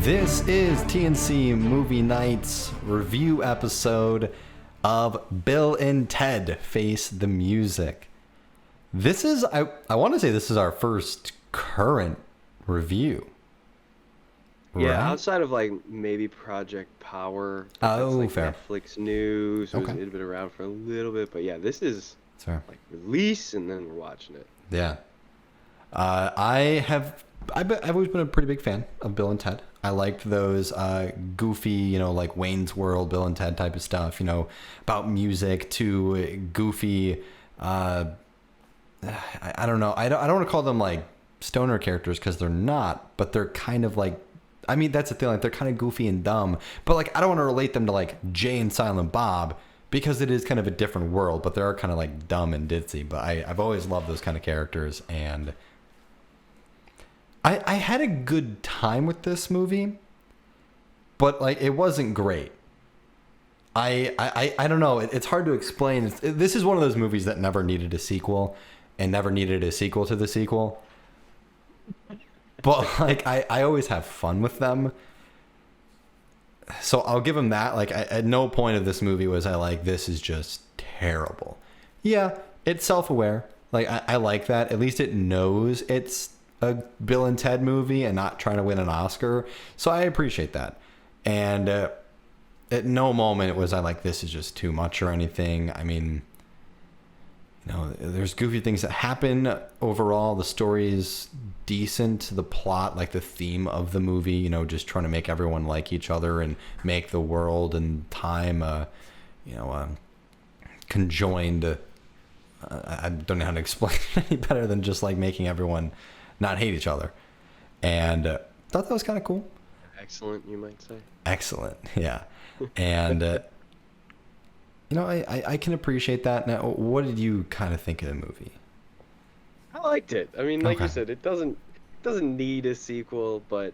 This is TNC Movie Night's review episode of Bill and Ted Face the Music. This is, I want to say this is our first current review. Yeah, right? outside of like maybe Project Power. Oh, That's like fair. Netflix news. Okay. It had been around for a little bit, but yeah, this is That's fair. like release and then we're watching it. Yeah. I've always been a pretty big fan of Bill and Ted. I liked those goofy, like Wayne's World, Bill and Ted type of stuff, about music to goofy, I don't know. I don't want to call them like stoner characters because they're not, but they're kind of like, that's the thing. Like they're kind of goofy and dumb, but like, I don't want to relate them to like Jay and Silent Bob because it is kind of a different world, but they are kind of like dumb and ditzy. But I've always loved those kind of characters, and I had a good time with this movie, but like it wasn't great. I don't know. It's hard to explain. This is one of those movies that never needed a sequel and never needed a sequel to the sequel. But like I always have fun with them. So I'll give them that. Like at no point of this movie was I like, this is just terrible. Yeah, it's self-aware. Like I like that. At least it knows it's a Bill and Ted movie and not trying to win an Oscar. So I appreciate that. And at no moment was I like, this is just too much or anything. There's goofy things that happen. Overall, the story is decent. The plot, like the theme of the movie, just trying to make everyone like each other and make the world and time, conjoined. I don't know how to explain it any better than just like making everyone not hate each other. And thought that was kind of cool. Excellent, you might say. Excellent, yeah. And I can appreciate that. Now, what did you kind of think of the movie? I liked it. Like Okay. you said, it doesn't need a sequel, but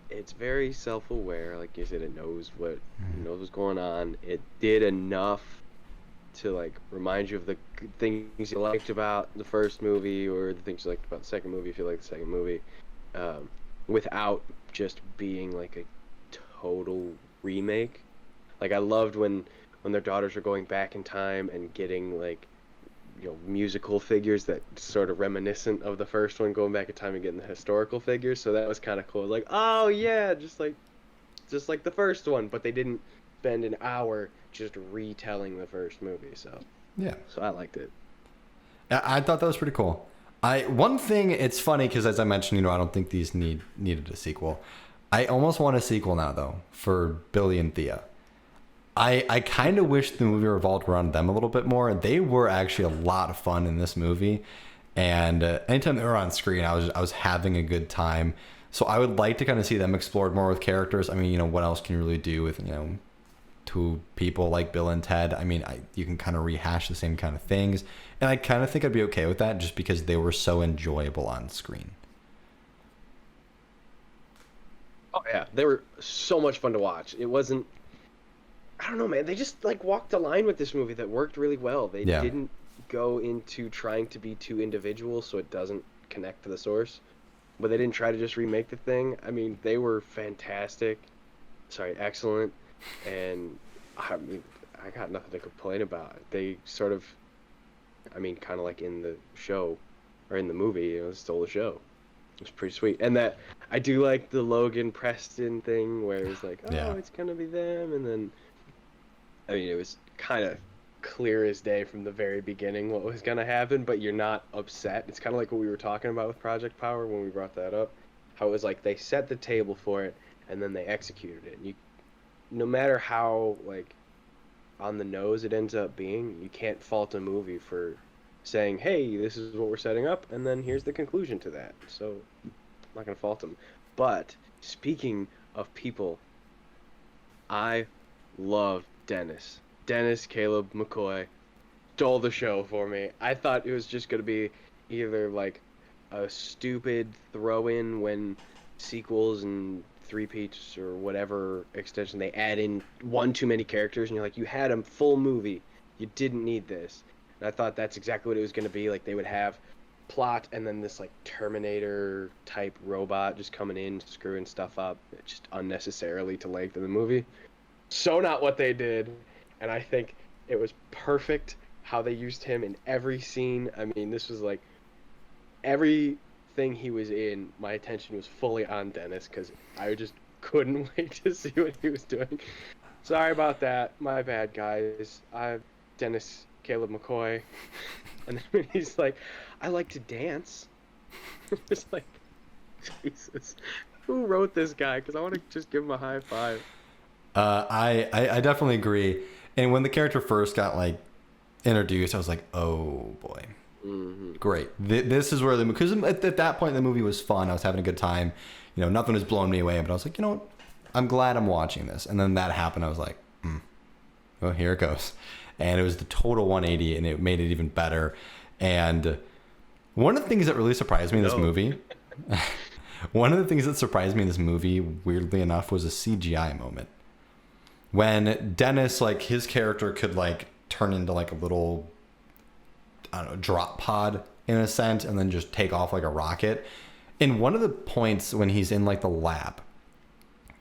it's very self-aware. Like you said, it knows what's going on. It did enough to like remind you of the things you liked about the first movie or the things you liked about the second movie if you like the second movie, without just being like a total remake. Like I loved when their daughters are going back in time and getting like musical figures that sort of reminiscent of the first one, going back in time and getting the historical figures. So that was kind of cool. Like, oh yeah, just like the first one, but they didn't spend an hour just retelling the first movie. So Yeah. I liked it. I thought that was pretty cool. One thing, it's funny because as I mentioned, I don't think these needed a sequel. I almost want a sequel now though for Billy and Thea. I kind of wish the movie revolved around them a little bit more. They were actually a lot of fun in this movie, and anytime they were on screen, I was having a good time. So I would like to kind of see them explored more with characters. What else can you really do with two people like Bill and Ted? You can kind of rehash the same kind of things, and I kind of think I'd be okay with that just because they were so enjoyable on screen. Oh yeah, they were so much fun to watch. It wasn't, I don't know, man. They just like walked a line with this movie that worked really well. They Yeah. didn't go into trying to be too individual so it doesn't connect to the source. But they didn't try to just remake the thing. They were fantastic. Sorry, excellent. And I got nothing to complain about. They sort of, kind of like in the show or in the movie, stole the show. It was pretty sweet. And that I do like the Logan Preston thing where it's like, oh, Yeah. it's gonna be them, and then it was kind of clear as day from the very beginning what was gonna happen, but you're not upset. It's kind of like what we were talking about with Project Power when we brought that up. How it was like they set the table for it and then they executed it. And no matter how like on the nose it ends up being, you can't fault a movie for saying, hey, this is what we're setting up, and then here's the conclusion to that. So I'm not gonna fault them. But speaking of people, I love Dennis Caleb McCoy stole the show for me. I thought it was just gonna be either like a stupid throw-in when sequels and three-peats or whatever extension they add in one too many characters, and you're like, you had a full movie, you didn't need this. And I thought that's exactly what it was gonna be. Like they would have plot, and then this like Terminator type robot just coming in, screwing stuff up, just unnecessarily to lengthen the movie. So not what they did, and I think it was perfect how they used him in every scene. I mean, this was like everything he was in. My attention was fully on Dennis because I just couldn't wait to see what he was doing. Sorry about that. My bad, guys. I'm Dennis Caleb McCoy. And then when he's like, I like to dance. It's like, Jesus. Who wrote this guy? Because I want to just give him a high five. I definitely agree. And when the character first got like introduced, I was like, oh boy. Mm-hmm. Great. This is where because at that point the movie was fun. I was having a good time. You know, nothing was blowing me away, but I was like, you know what? I'm glad I'm watching this. And then that happened. I was like, well, here it goes. And it was the total 180, and it made it even better. And one of the things that really surprised me in this movie, weirdly enough, was a CGI moment. When Dennis, like, his character could, like, turn into, like, a little, I don't know, drop pod in a sense, and then just take off like a rocket. In one of the points when he's in, like, the lab,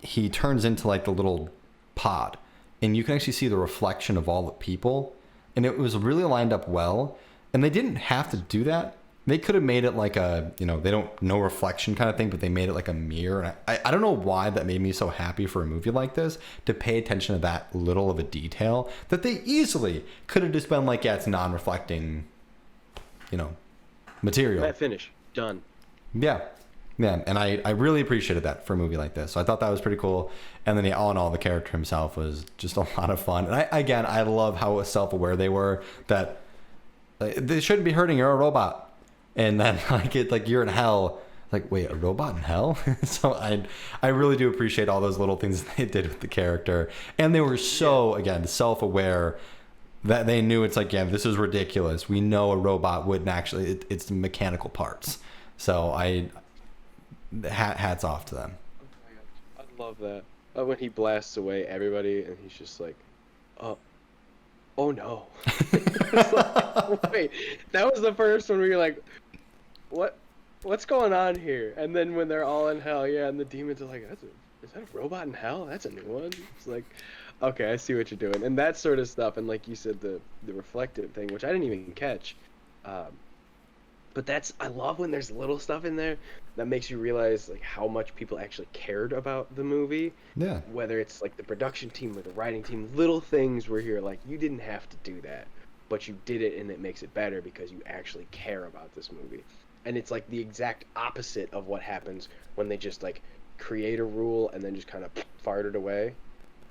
he turns into, like, the little pod, and you can actually see the reflection of all the people, and it was really lined up well. And they didn't have to do that. They could have made it like a, you know, no reflection kind of thing, but they made it like a mirror. And I don't know why that made me so happy for a movie like this, to pay attention to that little of a detail that they easily could have just been like, yeah, it's non-reflecting, you know, material. Matt finish. Done. Yeah. Yeah, and I really appreciated that for a movie like this. So I thought that was pretty cool. And then all in all, the character himself was just a lot of fun. And I love how self-aware they were that they shouldn't be hurting. You're a robot. And then like you're in hell. Like, wait, a robot in hell? So I really do appreciate all those little things they did with the character. And they were so, again, self-aware that they knew it's like, yeah, this is ridiculous. We know a robot wouldn't actually, it's mechanical parts. So hats off to them. Oh my gosh, I love that. When he blasts away everybody, and he's just like, oh no. It's like, wait, that was the first one where you're like, what's going on here? And then when they're all in hell, yeah, and the demons are like, is that a robot in hell? That's a new one. It's like, okay, I see what you're doing. And that sort of stuff, and like you said, the reflective thing, which I didn't even catch. But I love when there's little stuff in there that makes you realize like how much people actually cared about the movie. Yeah. Whether it's like the production team or the writing team, little things where you're like, you didn't have to do that, but you did it, and it makes it better because you actually care about this movie. And it's like the exact opposite of what happens when they just like create a rule and then just kind of fart it away.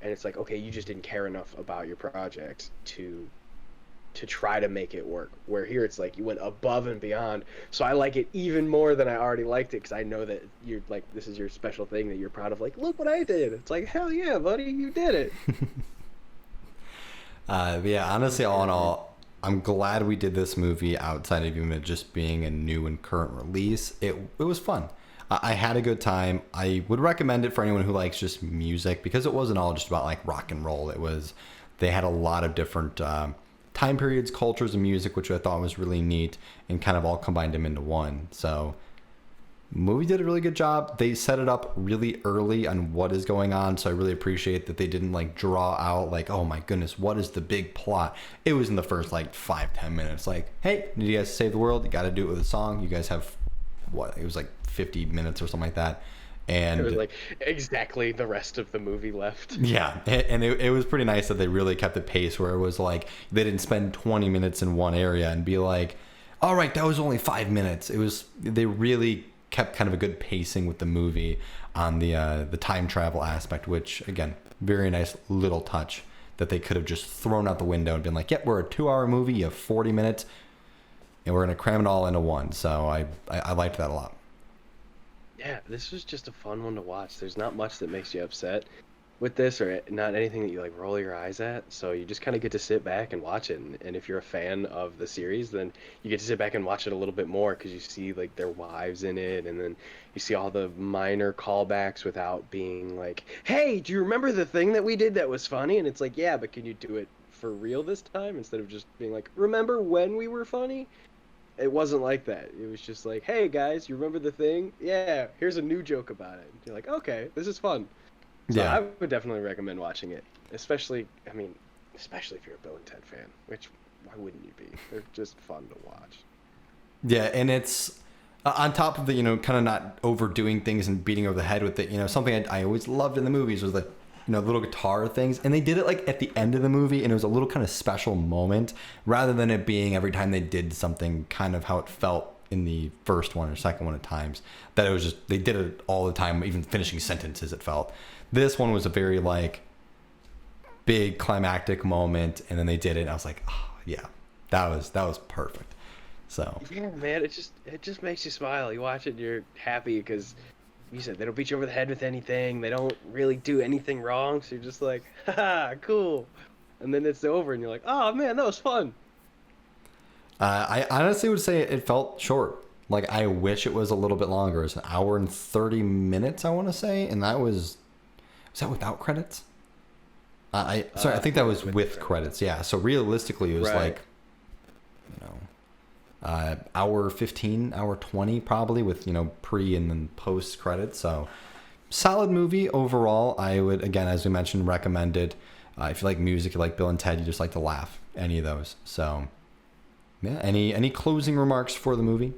And it's like, okay, you just didn't care enough about your project to try to make it work. Where here it's like you went above and beyond. So I like it even more than I already liked it, because I know that you're like, this is your special thing that you're proud of. Like, look what I did. It's like, hell yeah, buddy, you did it. Yeah, honestly, all in all, I'm glad we did this movie outside of even it just being a new and current release. It was fun. I had a good time. I would recommend it for anyone who likes just music, because it wasn't all just about like rock and roll. They had a lot of different time periods, cultures, and music, which I thought was really neat, and kind of all combined them into one. So movie did a really good job. They set it up really early on what is going on, so I really appreciate that they didn't like draw out like, oh my goodness, what is the big plot. It was in the first like 5-10 minutes, like, hey, did you guys save the world? You got to do it with a song. You guys have what, it was like 50 minutes or something like that. And it was like exactly the rest of the movie left. Yeah, and it was pretty nice that they really kept the pace, where it was like they didn't spend 20 minutes in one area and be like, all right, that was only 5 minutes. They really kept kind of a good pacing with the movie on the time travel aspect, which again, very nice little touch that they could have just thrown out the window and been like, yep, we're a 2-hour movie, you have 40 minutes, and we're gonna cram it all into one. So I liked that a lot. Yeah, this was just a fun one to watch. There's not much that makes you upset with this, or not anything that you like roll your eyes at. So you just kind of get to sit back and watch it. And if you're a fan of the series, then you get to sit back and watch it a little bit more, because you see like their wives in it, and then you see all the minor callbacks without being like, hey, do you remember the thing that we did that was funny? And it's like, yeah, but can you do it for real this time, instead of just being like, remember when we were funny? it wasn't like that. It was just like, hey guys, you remember the thing? Yeah, here's a new joke about it. You're like, okay, this is fun. So Yeah. I would definitely recommend watching it, especially if you're a Bill and Ted fan, which why wouldn't you be? They're just fun to watch. Yeah, and it's on top of the, kind of not overdoing things and beating over the head with it. Something I always loved in the movies was the, little guitar things. And they did it like at the end of the movie, and it was a little kind of special moment rather than it being every time they did something kind of how it felt in the first one or second one at times. That it was just, they did it all the time, even finishing sentences, it felt. This one was a very like big climactic moment, and then they did it, and I was like, oh, yeah, that was perfect. So Yeah, man, it just makes you smile. You watch it, and you're happy because you said they don't beat you over the head with anything. They don't really do anything wrong, so you're just like, haha, cool. And then it's over, and you're like, oh man, that was fun. I honestly would say it felt short. Like, I wish it was a little bit longer. It's an hour and 30 minutes, I want to say, and that was that without credits? I think that was with credits. Yeah, so realistically, it was like, hour 15, hour 20 probably with, pre and then post credits. So solid movie overall. I would, again, as we mentioned, recommend it. If you like music, you like Bill and Ted, you just like to laugh, any of those. So yeah, any closing remarks for the movie?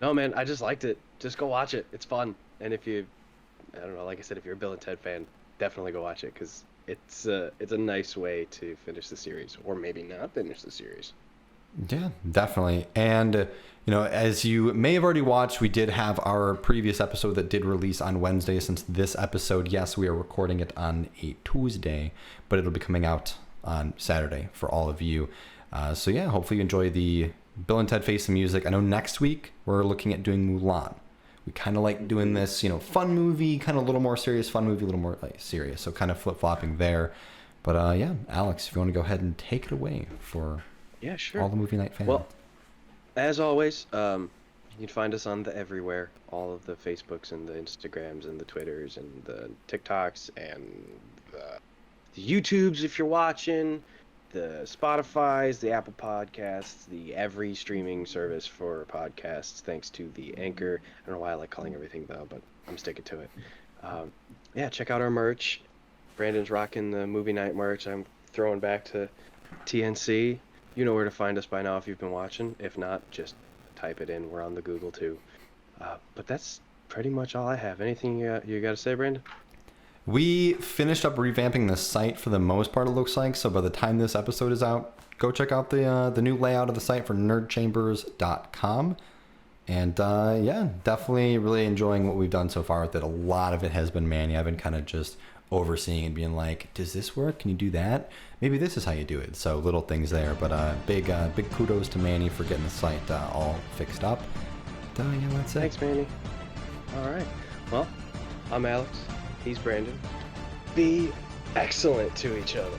No, man, I just liked it. Just go watch it. It's fun. And if you, I don't know, like I said, if you're a Bill and Ted fan, definitely go watch it because it's a nice way to finish the series, or maybe not finish the series. Yeah, definitely. And, as you may have already watched, we did have our previous episode that did release on Wednesday. Since this episode, yes, we are recording it on a Tuesday, but it'll be coming out on Saturday for all of you. So yeah, hopefully you enjoy the Bill and Ted Face the Music. I know next week we're looking at doing Mulan. We kind of like doing this, fun movie, kind of a little more serious, fun movie, a little more like serious. So kind of flip-flopping there. But yeah, Alex, if you want to go ahead and take it away for sure. all the movie night fans. Well, as always, you can find us on the everywhere, all of the Facebooks and the Instagrams and the Twitters and the TikToks and the YouTubes if you're watching, the Spotifys, the Apple Podcasts, the every streaming service for podcasts, thanks to the Anchor. I don't know why I like calling everything though, but I'm sticking to it. Yeah, check out our merch. Brandon's rocking the movie night merch. I'm throwing back to TNC. You know where to find us by now if you've been watching. If not, just type it in. We're on the Google too. But that's pretty much all I have. Anything you got to say, Brandon? We finished up revamping the site for the most part, it looks like. So by the time this episode is out, go check out the new layout of the site for nerdchambers.com. And yeah, definitely really enjoying what we've done so far with it. A lot of it has been Manny. I've been kind of just overseeing and being like, does this work? Can you do that? Maybe this is how you do it. So little things there. But big kudos to Manny for getting the site all fixed up. Yeah, that's it. Thanks, Manny. All right. Well, I'm Alex. He's Brandon. Be excellent to each other.